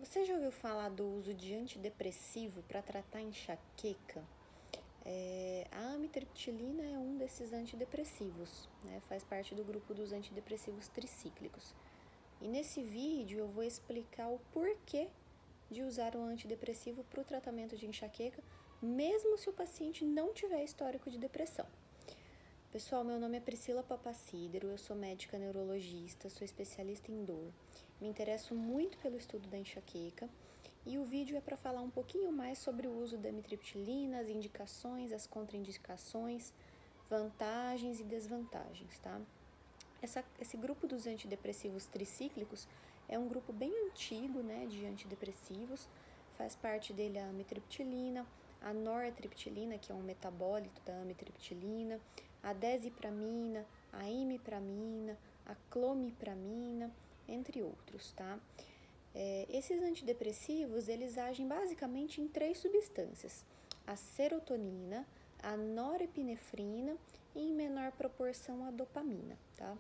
Você já ouviu falar do uso de antidepressivo para tratar enxaqueca? A amitriptilina é um desses antidepressivos, né? Faz parte do grupo dos antidepressivos tricíclicos. E nesse vídeo eu vou explicar o porquê de usar um antidepressivo para o tratamento de enxaqueca, mesmo se o paciente não tiver histórico de depressão. Pessoal, meu nome é Priscila Papacídero, eu sou médica neurologista, sou especialista em dor. Me interesso muito pelo estudo da enxaqueca e o vídeo é para falar um pouquinho mais sobre o uso da amitriptilina, as indicações, as contraindicações, vantagens e desvantagens, tá? Esse grupo dos antidepressivos tricíclicos é um grupo bem antigo, né, de antidepressivos. Faz parte dele a amitriptilina, a nortriptilina, que é um metabólito da amitriptilina, a desipramina, a imipramina, a clomipramina, entre outros, tá? Esses antidepressivos, eles agem basicamente em 3 substâncias: a serotonina, a norepinefrina e, em menor proporção, a dopamina, tá?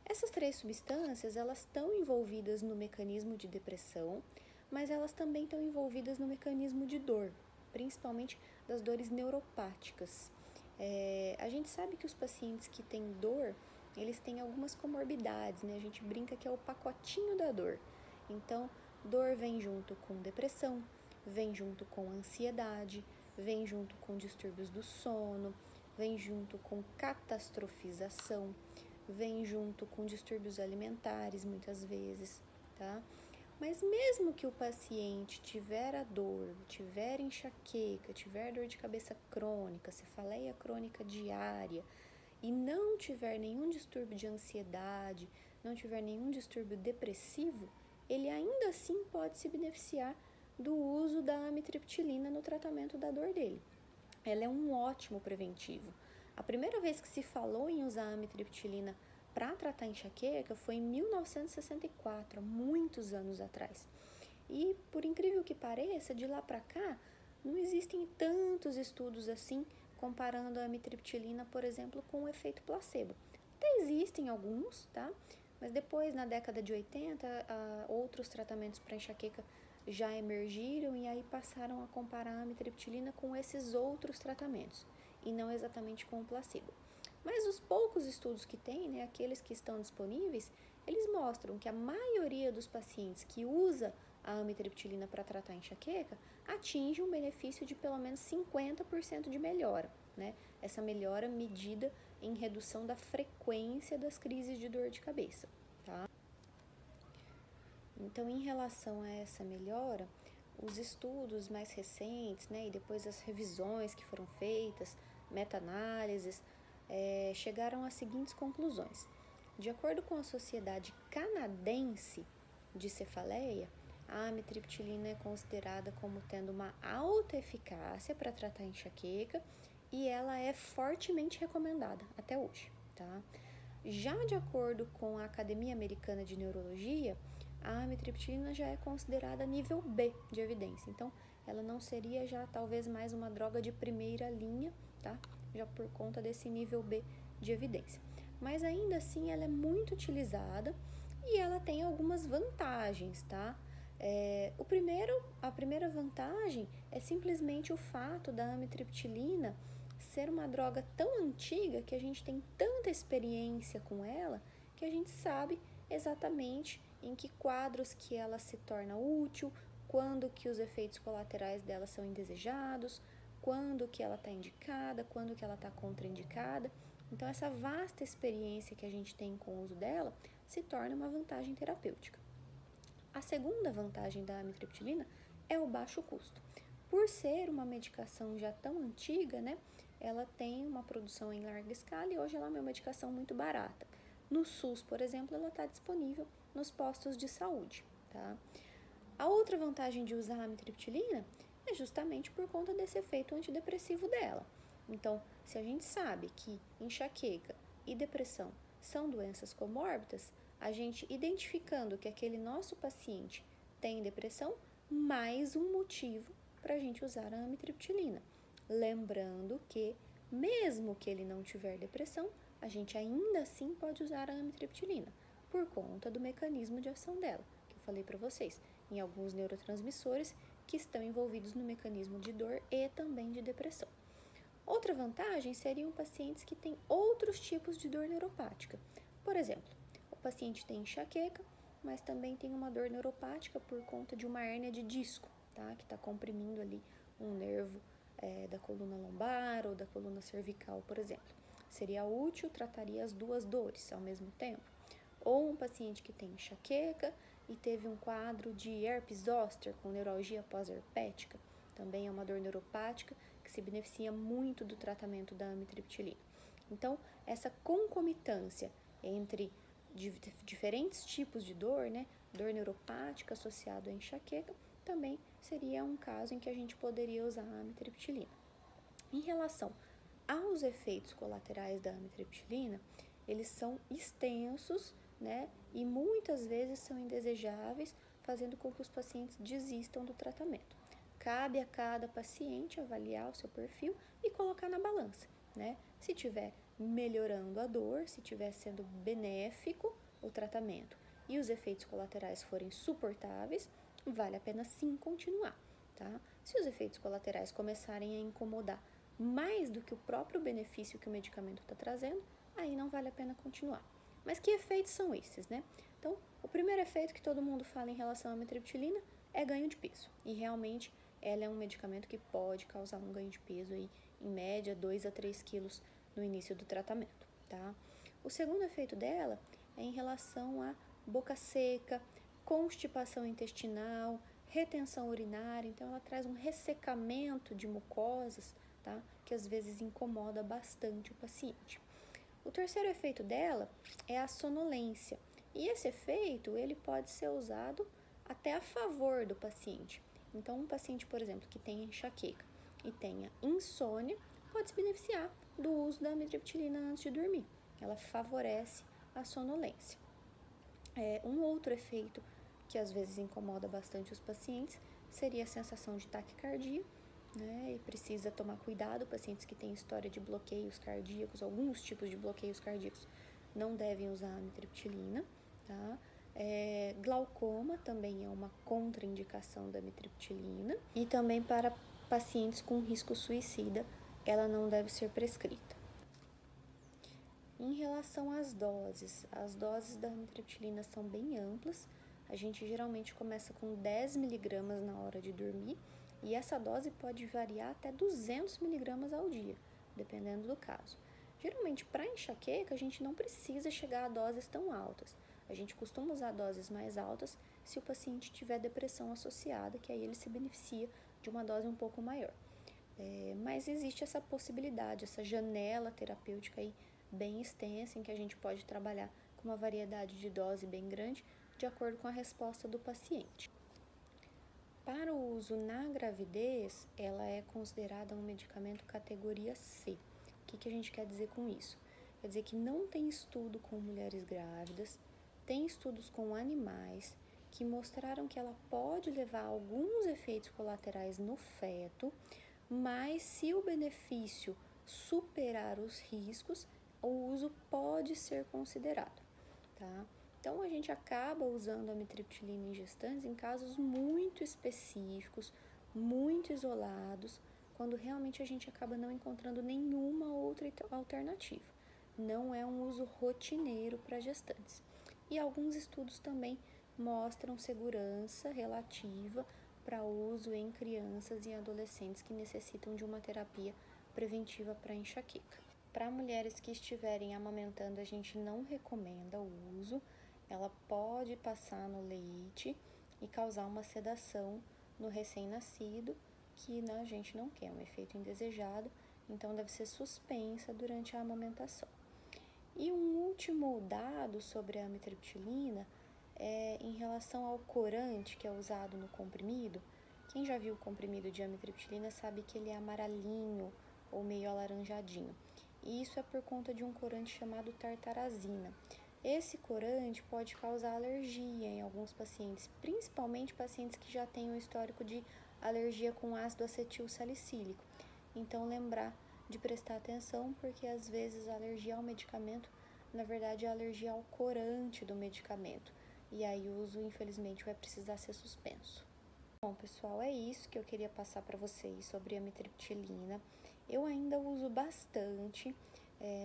Essas 3 substâncias, elas estão envolvidas no mecanismo de depressão, mas elas também estão envolvidas no mecanismo de dor, principalmente das dores neuropáticas. A gente sabe que os pacientes que têm dor, eles têm algumas comorbidades, né? A gente brinca que é o pacotinho da dor. Então, dor vem junto com depressão, vem junto com ansiedade, vem junto com distúrbios do sono, vem junto com catastrofização, vem junto com distúrbios alimentares, muitas vezes, tá? Mas mesmo que o paciente tiver a dor, tiver enxaqueca, tiver dor de cabeça crônica, cefaleia crônica diária e não tiver nenhum distúrbio de ansiedade, não tiver nenhum distúrbio depressivo, ele ainda assim pode se beneficiar do uso da amitriptilina no tratamento da dor dele. Ela é um ótimo preventivo. A primeira vez que se falou em usar a amitriptilina para tratar enxaqueca foi em 1964, há muitos anos atrás. E, por incrível que pareça, de lá para cá, não existem tantos estudos assim comparando a amitriptilina, por exemplo, com o efeito placebo. Até existem alguns, tá? Mas depois, na década de 80, outros tratamentos para enxaqueca já emergiram e aí passaram a comparar a amitriptilina com esses outros tratamentos e não exatamente com o placebo. Mas os poucos estudos que tem, né, aqueles que estão disponíveis, eles mostram que a maioria dos pacientes que usa a amitriptilina para tratar enxaqueca atinge um benefício de pelo menos 50% de melhora, né? Essa melhora medida em redução da frequência das crises de dor de cabeça, tá? Então, em relação a essa melhora, os estudos mais recentes, né, e depois as revisões que foram feitas, meta-análises, chegaram às seguintes conclusões. De acordo com a Sociedade Canadense de Cefaleia, a amitriptilina é considerada como tendo uma alta eficácia para tratar enxaqueca e ela é fortemente recomendada até hoje, tá? Já de acordo com a Academia Americana de Neurologia, a amitriptilina já é considerada nível B de evidência, então ela não seria já talvez mais uma droga de primeira linha, tá? Já por conta desse nível B de evidência. Mas ainda assim ela é muito utilizada e ela tem algumas vantagens, tá? A primeira vantagem é simplesmente o fato da amitriptilina ser uma droga tão antiga que a gente tem tanta experiência com ela que a gente sabe exatamente em que quadros que ela se torna útil, quando que os efeitos colaterais dela são indesejados, quando que ela está indicada, quando que ela está contraindicada. Então, essa vasta experiência que a gente tem com o uso dela se torna uma vantagem terapêutica. A segunda vantagem da amitriptilina é o baixo custo. Por ser uma medicação já tão antiga, né, ela tem uma produção em larga escala e hoje ela é uma medicação muito barata. No SUS, por exemplo, ela está disponível nos postos de saúde, tá? A outra vantagem de usar a amitriptilina é justamente por conta desse efeito antidepressivo dela. Então, se a gente sabe que enxaqueca e depressão são doenças comórbidas, a gente identificando que aquele nosso paciente tem depressão, mais um motivo para a gente usar a amitriptilina. Lembrando que, mesmo que ele não tiver depressão, a gente ainda assim pode usar a amitriptilina, por conta do mecanismo de ação dela, que falei para vocês, em alguns neurotransmissores que estão envolvidos no mecanismo de dor e também de depressão. Outra vantagem seriam pacientes que têm outros tipos de dor neuropática. Por exemplo, o paciente tem enxaqueca, mas também tem uma dor neuropática por conta de uma hérnia de disco, tá? Que está comprimindo ali um nervo da coluna lombar ou da coluna cervical, por exemplo. Seria útil, trataria as duas dores ao mesmo tempo. Ou um paciente que tem enxaqueca e teve um quadro de herpes zoster com neuralgia pós-herpética, também é uma dor neuropática que se beneficia muito do tratamento da amitriptilina. Então, essa concomitância entre diferentes tipos de dor, né, dor neuropática associada à enxaqueca, também seria um caso em que a gente poderia usar a amitriptilina. Em relação aos efeitos colaterais da amitriptilina, eles são extensos, né, e muitas vezes são indesejáveis, fazendo com que os pacientes desistam do tratamento. Cabe a cada paciente avaliar o seu perfil e colocar na balança, né? Se estiver melhorando a dor, se estiver sendo benéfico o tratamento e os efeitos colaterais forem suportáveis, vale a pena sim continuar, tá? Se os efeitos colaterais começarem a incomodar mais do que o próprio benefício que o medicamento está trazendo, aí não vale a pena continuar. Mas que efeitos são esses, né? Então, o primeiro efeito que todo mundo fala em relação à amitriptilina é ganho de peso. E realmente ela é um medicamento que pode causar um ganho de peso aí, em média 2 a 3 quilos no início do tratamento, tá? O segundo efeito dela é em relação à boca seca, constipação intestinal, retenção urinária, então ela traz um ressecamento de mucosas, tá? Que às vezes incomoda bastante o paciente. O terceiro efeito dela é a sonolência, e esse efeito ele pode ser usado até a favor do paciente. Então, um paciente, por exemplo, que tenha enxaqueca e tenha insônia, pode se beneficiar do uso da amitriptilina antes de dormir. Ela favorece a sonolência. Um outro efeito que às vezes incomoda bastante os pacientes seria a sensação de taquicardia, né? E precisa tomar cuidado, pacientes que têm história de bloqueios cardíacos, alguns tipos de bloqueios cardíacos, não devem usar a amitriptilina, tá? Glaucoma também é uma contraindicação da amitriptilina e também para pacientes com risco suicida, ela não deve ser prescrita. Em relação às doses da amitriptilina são bem amplas. A gente geralmente começa com 10 mg na hora de dormir e essa dose pode variar até 200 mg ao dia, dependendo do caso. Geralmente, para enxaqueca, a gente não precisa chegar a doses tão altas. A gente costuma usar doses mais altas se o paciente tiver depressão associada, que aí ele se beneficia de uma dose um pouco maior. Mas existe essa possibilidade, essa janela terapêutica aí bem extensa, em que a gente pode trabalhar com uma variedade de dose bem grande, de acordo com a resposta do paciente. Para o uso na gravidez, ela é considerada um medicamento categoria C. O que a gente quer dizer com isso? Quer dizer que não tem estudo com mulheres grávidas, tem estudos com animais que mostraram que ela pode levar a alguns efeitos colaterais no feto, mas se o benefício superar os riscos, o uso pode ser considerado, tá? Então, a gente acaba usando a amitriptilina em gestantes em casos muito específicos, muito isolados, quando realmente a gente acaba não encontrando nenhuma outra alternativa. Não é um uso rotineiro para gestantes. E alguns estudos também mostram segurança relativa para uso em crianças e adolescentes que necessitam de uma terapia preventiva para enxaqueca. Para mulheres que estiverem amamentando, a gente não recomenda o uso. Ela pode passar no leite e causar uma sedação no recém-nascido, que a gente não quer, um efeito indesejado, então deve ser suspensa durante a amamentação. E um último dado sobre a amitriptilina é em relação ao corante que é usado no comprimido. Quem já viu o comprimido de amitriptilina sabe que ele é amarelinho ou meio alaranjadinho. E isso é por conta de um corante chamado tartarazina. Esse corante pode causar alergia em alguns pacientes, principalmente pacientes que já têm um histórico de alergia com ácido acetil salicílico. Então, lembrar de prestar atenção, porque às vezes a alergia ao medicamento, na verdade, é a alergia ao corante do medicamento. e aí o uso, infelizmente, vai precisar ser suspenso. Bom, pessoal, é isso que eu queria passar para vocês sobre a amitriptilina. Eu ainda uso bastante.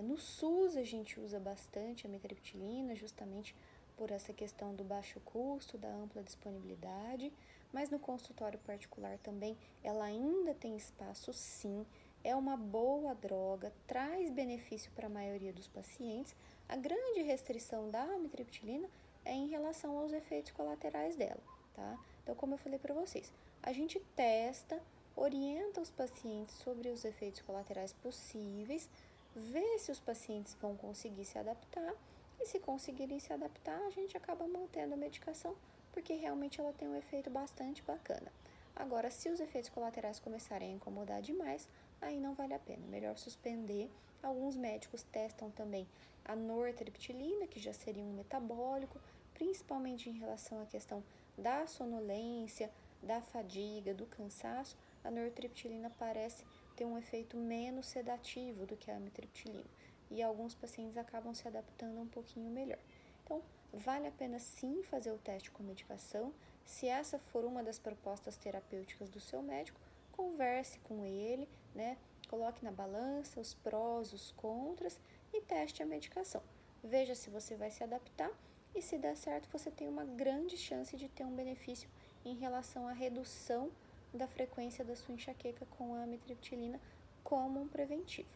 No SUS a gente usa bastante a amitriptilina, justamente por essa questão do baixo custo, da ampla disponibilidade, mas no consultório particular também ela ainda tem espaço, sim. É uma boa droga, traz benefício para a maioria dos pacientes. A grande restrição da amitriptilina é em relação aos efeitos colaterais dela, tá? Então, como eu falei para vocês, a gente testa, orienta os pacientes sobre os efeitos colaterais possíveis, vê se os pacientes vão conseguir se adaptar, e se conseguirem se adaptar, a gente acaba mantendo a medicação, porque realmente ela tem um efeito bastante bacana. Agora, se os efeitos colaterais começarem a incomodar demais, aí não vale a pena, melhor suspender. Alguns médicos testam também a nortriptilina, que já seria um metabólico, principalmente em relação à questão da sonolência, da fadiga, do cansaço. A nortriptilina parece ter um efeito menos sedativo do que a amitriptilina, e alguns pacientes acabam se adaptando um pouquinho melhor. Então, vale a pena sim fazer o teste com medicação. Se essa for uma das propostas terapêuticas do seu médico, converse com ele, né? Coloque na balança os prós, os contras e teste a medicação. Veja se você vai se adaptar, e se der certo, você tem uma grande chance de ter um benefício em relação à redução da frequência da sua enxaqueca com a amitriptilina como um preventivo.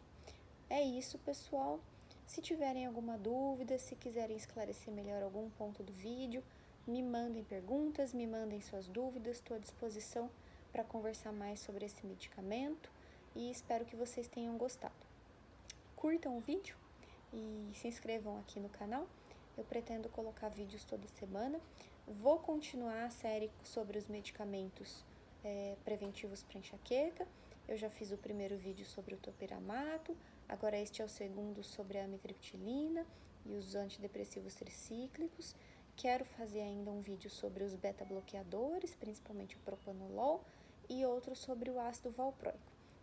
É isso, pessoal. Se tiverem alguma dúvida, se quiserem esclarecer melhor algum ponto do vídeo, me mandem perguntas, me mandem suas dúvidas, estou à disposição para conversar mais sobre esse medicamento e espero que vocês tenham gostado. Curtam o vídeo e se inscrevam aqui no canal. Eu pretendo colocar vídeos toda semana. Vou continuar a série sobre os medicamentos preventivos para enxaqueca. Eu já fiz o primeiro vídeo sobre o topiramato, agora este é o segundo sobre a amitriptilina e os antidepressivos tricíclicos. Quero fazer ainda um vídeo sobre os beta-bloqueadores, principalmente o propanolol, e outro sobre o ácido valproico.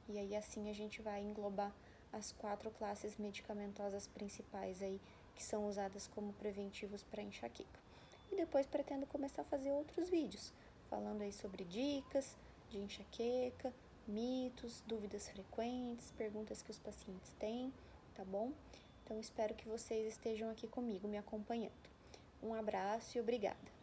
E aí assim a gente vai englobar as 4 classes medicamentosas principais aí que são usadas como preventivos para enxaqueca. E depois pretendo começar a fazer outros vídeos, falando aí sobre dicas de enxaqueca, mitos, dúvidas frequentes, perguntas que os pacientes têm, tá bom? Então, espero que vocês estejam aqui comigo, me acompanhando. Um abraço e obrigada!